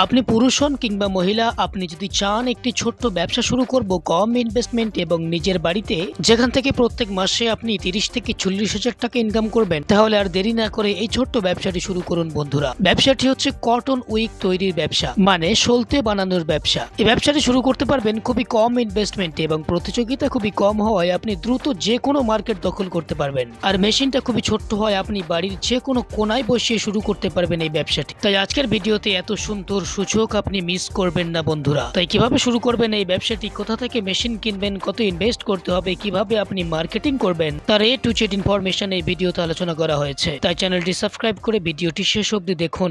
আপনি পুরুষ হন কিংবা মহিলা, আপনি যদি চান একটি ছোট্ট ব্যবসা শুরু করব কম ইনভেস্টমেন্ট এবং নিজের বাড়িতে, যেখান থেকে প্রত্যেক মাসে আপনি 30 থেকে 40 হাজার টাকা ইনকাম করবেন, তাহলে আর দেরি না করে এই ছোট্ট ব্যবসাটি শুরু করুন বন্ধুরা। ব্যবসাটি হচ্ছে কটন উইক তৈরির ব্যবসা, মানে সলতে বানানোর ব্যবসা। এই ব্যবসাটি শুরু করতে পারবেন খুবই কম ইনভেস্টমেন্টে এবং প্রতিযোগিতা খুবই কম হওয়ায় আপনি দ্রুত যে কোনো মার্কেট দখল করতে পারবেন। আর মেশিনটা খুবই ছোট্ট হয়, আপনি বাড়ির যে কোনো কোনায় বসিয়ে শুরু করতে পারবেন এই ব্যবসাটি। তাই আজকের ভিডিওতে এত সুন্দর সুযোগ আপনি মিস করবেন না বন্ধুরা। তাই কিভাবে শুরু করবেন এই ব্যবসাটি, কোথা থেকে মেশিন কিনবেন, কত ইনভেস্ট করতে হবে, কিভাবে আপনি মার্কেটিং করবেন, তার এ টু জেড ইনফরমেশন এই ভিডিওতে আলোচনা করা হয়েছে। তাই চ্যানেলটি সাবস্ক্রাইব করে ভিডিওটি শেষ অবধি দেখুন।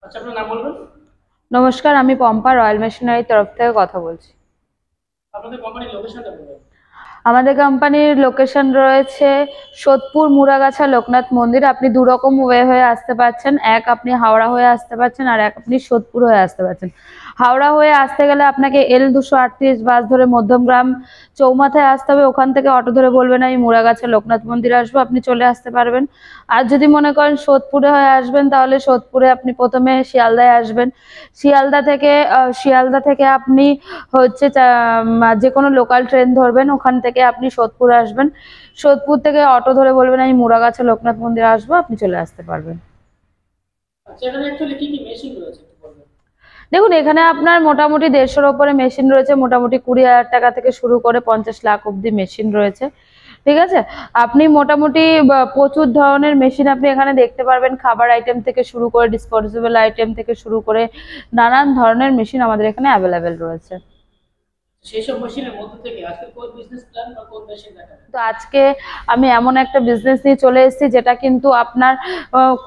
আচ্ছা, আপনার নাম বলবেন? নমস্কার, আমি পম্পা রয়্যাল মেশিনারির তরফ থেকে কথা বলছি। আপনাদের কোম্পানির লোকেশনটা বলবেন। আমাদের কোম্পানির লোকেশন রয়েছে সোদপুর, মুরাগাছা, লোকনাথ মন্দির। আপনি দু রকম ওয়ে হয়ে আসতে পারছেন। এক, আপনি হাওড়া হয়ে আসতে পারছেন, আর এক আপনি সোদপুর হয়ে আসতে পারছেন। হাওড়া হয়ে আসতে গেলে আপনাকে L238 বাস ধরে মধ্যমগ্রাম চৌমাথায় আসতে হবে। ওখান থেকে অটো ধরে বলবেন আমি মুরাগাছা লোকনাথ মন্দিরে আসবো, আপনি চলে আসতে পারবেন। আর যদি মনে করেন সোদপুরে হয়ে আসবেন, তাহলে সোদপুরে আপনি প্রথমে শিয়ালদায় আসবেন। শিয়ালদা থেকে আপনি হচ্ছে যে কোনো লোকাল ট্রেন ধরবেন, ওখান থেকে আপনি সোদপুর আসবেন। সোদপুর থেকে অটো ধরে বলবেন আমি মুরাগাছা লোকনাথ মন্দিরে আসবো, আপনি চলে আসতে পারবেন। আচ্ছা, এখানে অ্যাকচুয়ালি কি কি মেশিন রয়েছে একটু বলবেন? দেখুন, এখানে আপনার মোটামুটি 150-র ওপরে মেশিন রয়েছে। মোটামুটি 20,000 টাকা থেকে শুরু করে 50 লাখ অব্দি মেশিন রয়েছে। ঠিক আছে, আপনি মোটামুটি প্রচুর ধরনের মেশিন আপনি এখানে দেখতে পারবেন। খাবার আইটেম থেকে শুরু করে ডিসপোজেবল আইটেম থেকে শুরু করে নানান ধরনের মেশিন আমাদের এখানে অ্যাভেলেবেল রয়েছে। সেইসব মেশিনের মধ্যে থেকে আজকে কোন বিজনেস প্ল্যান বা কোন মেশিন দেখাবেন? তো আজকে আমি এমন একটা বিজনেস নিয়ে চলে এসেছি যেটা কিন্তু আপনার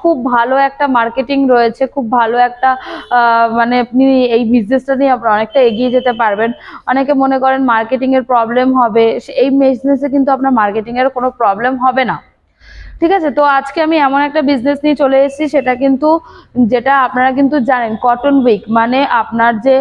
খুব ভালো একটা মার্কেটিং রয়েছে, খুব ভালো একটা মানে আপনি এই বিজনেসটা নিয়ে আপনার অনেকটা এগিয়ে যেতে পারবেন। অনেকে মনে করেন মার্কেটিং এর প্রবলেম হবে, এই বিজনেসে কিন্তু আপনার মার্কেটিং এর কোনো প্রবলেম হবে না। ঠিক আছে, তো আজকে আমি এমন একটা বিজনেস নিয়ে চলে এসেছি, সেটা কিন্তু যেটা আপনারা কিন্তু জানেন, কটন উইক, মানে আপনার যে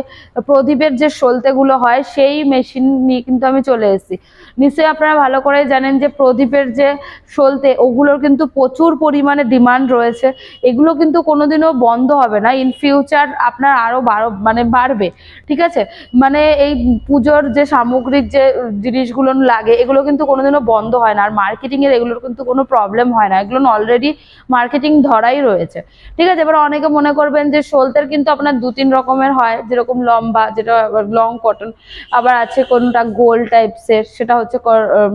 প্রদীপের যে সলতেগুলো হয় সেই মেশিন নিয়ে কিন্তু আমি চলে এসেছি। নিশ্চয়ই আপনারা ভালো করে জানেন যে প্রদীপের যে সলতে, ওগুলোর কিন্তু প্রচুর পরিমাণে ডিমান্ড রয়েছে। এগুলো কিন্তু কোনোদিনও বন্ধ হবে না, ইন ফিউচার আপনার আরো মানে বাড়বে। ঠিক আছে, মানে এই পুজোর যে সামগ্রিক যে জিনিসগুলো লাগে, এগুলো কিন্তু কোনোদিনও বন্ধ হয় না। আর মার্কেটিং এর এগুলোর কিন্তু কোনো প্রবলেম হয় না, এগুলো অলরেডি মার্কেটিং ধরাই রয়েছে। ঠিক আছে, এবার অনেকে মনে করবেন যে সলতের কিন্তু আপনার 2-3 রকমের হয়, যেরকম লম্বা, যেটা লং কটন, আবার আছে কোনটা গোল টাইপসের, সেটা হচ্ছে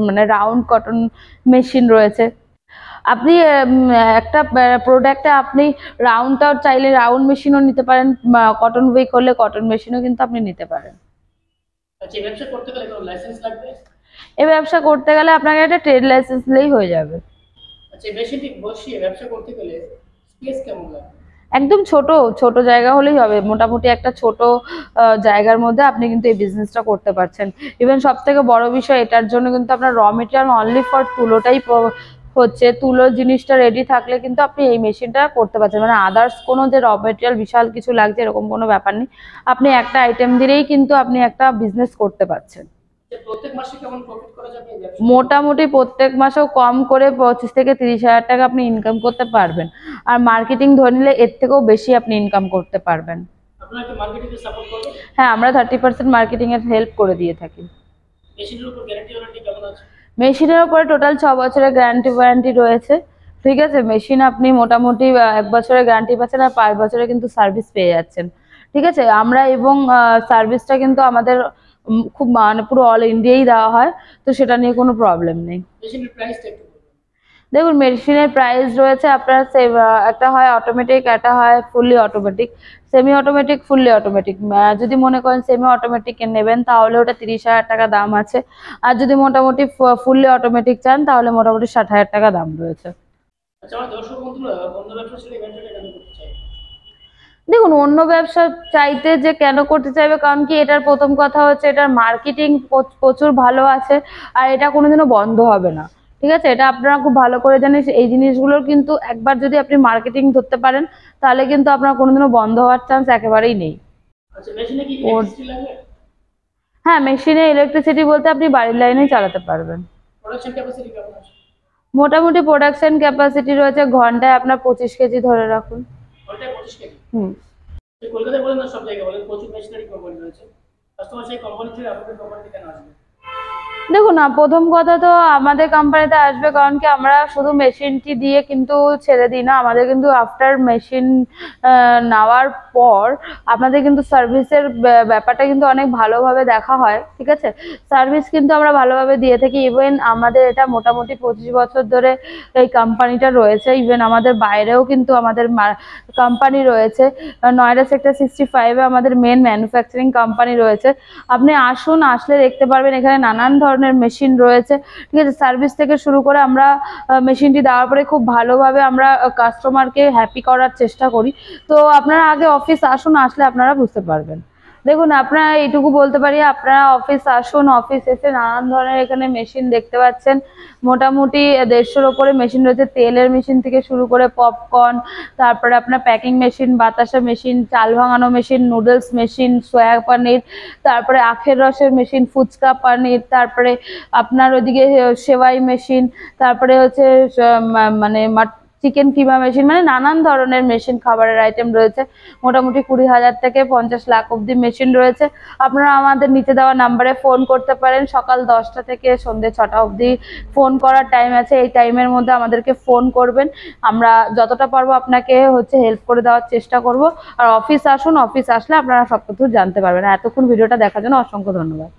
মানে রাউন্ড কটন মেশিন রয়েছে। আপনি একটা প্রোডাক্টে আপনি রাউন্ডটাও চাইলে রাউন্ড মেশিনও নিতে পারেন, কটন উইক হলে কটন মেশিনও কিন্তু আপনি নিতে পারেন। আচ্ছা, এই ব্যবসা করতে গেলে কোনো লাইসেন্স লাগবে? এই ব্যবসা করতে গেলে আপনাকে একটা ট্রেড লাইসেন্স নিলেই হয়ে যাবে। আচ্ছা, এই মেশিনটি বসিয়ে ব্যবসা করতে গেলে স্পেস কেমন লাগবে? একদম ছোট ছোট জায়গা হলেই হবে। মোটামুটি একটা ছোট জায়গার মধ্যে আপনি কিন্তু এই বিজনেসটা করতে পারছেন। ইভেন সব থেকে বড় বিষয়, এটার জন্য কিন্তু আপনার র মেটেরিয়াল অনলি ফর তুলোটাই হচ্ছে। তুলো জিনিসটা রেডি থাকলে কিন্তু আপনি এই মেশিনটা করতে পারছেন। মানে আদার্স কোনো যে র মেটেরিয়াল বিশাল কিছু লাগছে এরকম কোনো ব্যাপার নেই। আপনি একটা আইটেম দিলেই কিন্তু আপনি একটা বিজনেস করতে পারছেন। প্রত্যেক মাসে কেমন প্রফিট করা যাবে এই ব্যবসা? মোটামুটি প্রত্যেক মাসেও কম করে 25 থেকে 30 হাজার টাকা আপনি ইনকাম করতে পারবেন। আর মার্কেটিং ধরে নিলে এর থেকেও বেশি আপনি ইনকাম করতে পারবেন। আপনারা কি মার্কেটিং এ সাপোর্ট করবেন? হ্যাঁ, আমরা 30% মার্কেটিং এর হেল্প করে দিয়ে থাকি। মেশিনের উপর গ্যারান্টি ওয়ারেন্টি কেমন আছে? মেশিনের উপরে টোটাল 6 বছরের গ্যারান্টি ওয়ারেন্টি রয়েছে। ঠিক আছে, মেশিন আপনি মোটামুটি 1 বছরের গ্যারান্টি পাচ্ছেন, আর 5 বছরে কিন্তু সার্ভিস পেয়ে যাচ্ছেন। ঠিক আছে, আমরা এবং সার্ভিসটা কিন্তু আমাদের খুব মানে পুরো অল ইন্ডিয়াই দেওয়া হয়, তো সেটা নিয়ে কোনো প্রবলেম নেই। মেশিনের প্রাইসটা একটু বলুন। দেখুন, মেশিনের প্রাইস রয়েছে আপনার একটা হয় অটোমেটিক, একটা হয় fully automatic. Semi automatic, fully automatic. যদি মনে করেন সেমি অটোমেটিক নেবেন তাহলে ওটা 30,000 টাকা দাম আছে। আর যদি মোটামুটি ফুললি অটোমেটিক চান তাহলে মোটামুটি 60,000 টাকা দাম রয়েছে। আচ্ছা, আমার দর্শক বন্ধুরা অন্য ব্যবসা ছেড়ে এই ব্যবসাটা কেন করতে চাই? দেখুন, অন্য ব্যবসা চাইতে যে কেন করতে চাইবে, কারণ কি এটার প্রথম কথা হচ্ছে এটার মার্কেটিং প্রচুর ভালো আছে, আর এটা কোনোদিনও বন্ধ হবে না। ঠিক আছে, এটা আপনারা খুব ভালো করে জানেন। এই জিনিসগুলোর কিন্তু একবার যদি আপনি মার্কেটিং ধরতে পারেন তাহলে কিন্তু আপনার কোনোদিনও বন্ধ হওয়ার চান্স একেবারেই নেই। আচ্ছা, মেশিনে কি ইলেকট্রিসিটি লাগে? হ্যাঁ, মেশিনে ইলেকট্রিসিটি বলতে আপনি বাড়ির লাইনেই চালাতে পারবেন। প্রোডাকশন ক্যাপাসিটি কেমন আছে? মোটামুটি প্রোডাকশন ক্যাপাসিটি রয়েছে ঘন্টায় আপনার 25 কেজি ধরে রাখুন। ঘন্টায় 25 কেজি? হুম। কলকাতায় বলেন না সব জায়গায় বলেন প্রচুর মেশিনারি কোম্পানি রয়েছে, কাস্টমার সেই কোম্পানি থেকে আপনাদের কোম্পানিতে কেন আসবে? দেখুন না, প্রথম কথা তো আমাদের কোম্পানিতে আসবে কারণ কি আমরা শুধু মেশিনটি দিয়ে কিন্তু ছেড়ে দিই না, আমাদের কিন্তু আফটার মেশিন নেওয়ার পর আপনাদের কিন্তু সার্ভিসের ব্যাপারটা কিন্তু অনেক ভালোভাবে দেখা হয়, ঠিক আছে। সার্ভিস কিন্তু আমরা ভালোভাবে দিয়ে থাকি। ইভেন আমাদের এটা মোটামুটি 25 বছর ধরে এই কোম্পানিটা রয়েছে। ইভেন আমাদের বাইরেও কিন্তু আমাদের কোম্পানি রয়েছে। নয়ডা সেক্টর 65-এ আমাদের মেন ম্যানুফ্যাকচারিং কোম্পানি রয়েছে। আপনি আসুন, আসলে দেখতে পারবেন এখানে নানান ধরনের মেশিন রয়েছে, ঠিক আছে। সার্ভিস থেকে শুরু করে আমরা মেশিনটি দেওয়ার পরে খুব ভালোভাবে আমরা কাস্টমারকে হ্যাপি করার চেষ্টা করি। তো আপনারা আগে অফিস আসুন, আসলে আপনারা বুঝতে পারবেন। দেখুন, আপনারা এইটুকু বলতে পারি, আপনারা অফিস আসুন, অফিস এসে নানান ধরনের এখানে মেশিন দেখতে পাচ্ছেন। মোটামুটি 150-এর ওপরে মেশিন রয়েছে, তেলের মেশিন থেকে শুরু করে পপকর্ন, তারপরে আপনার প্যাকিং মেশিন, বাতাসা মেশিন, চাল ভাঙানো মেশিন, নুডলস মেশিন, সোয়া পনির, তারপরে আখের রসের মেশিন, ফুচকা পনির, তারপরে আপনার ওইদিকে সেওয়াই মেশিন, তারপরে হচ্ছে মানে চিকেন কিমা মেশিন, মানে নানান ধরনের মেশিন, খাবারের আইটেম রয়েছে। মোটামুটি 20,000 থেকে 50 লাখ অব্দি মেশিন রয়েছে। আপনারা আমাদের নিচে দেওয়া নাম্বারে ফোন করতে পারেন। সকাল 10টা থেকে সন্ধ্যে 6টা অব্দি ফোন করার টাইম আছে। এই টাইমের মধ্যে আমাদেরকে ফোন করবেন, আমরা যতটা পারবো আপনাকে হচ্ছে হেল্প করে দেওয়ার চেষ্টা করব। আর অফিস আসুন, অফিস আসলে আপনারা সব কিছু জানতে পারবেন। এতক্ষণ ভিডিওটা দেখার জন্য অসংখ্য ধন্যবাদ।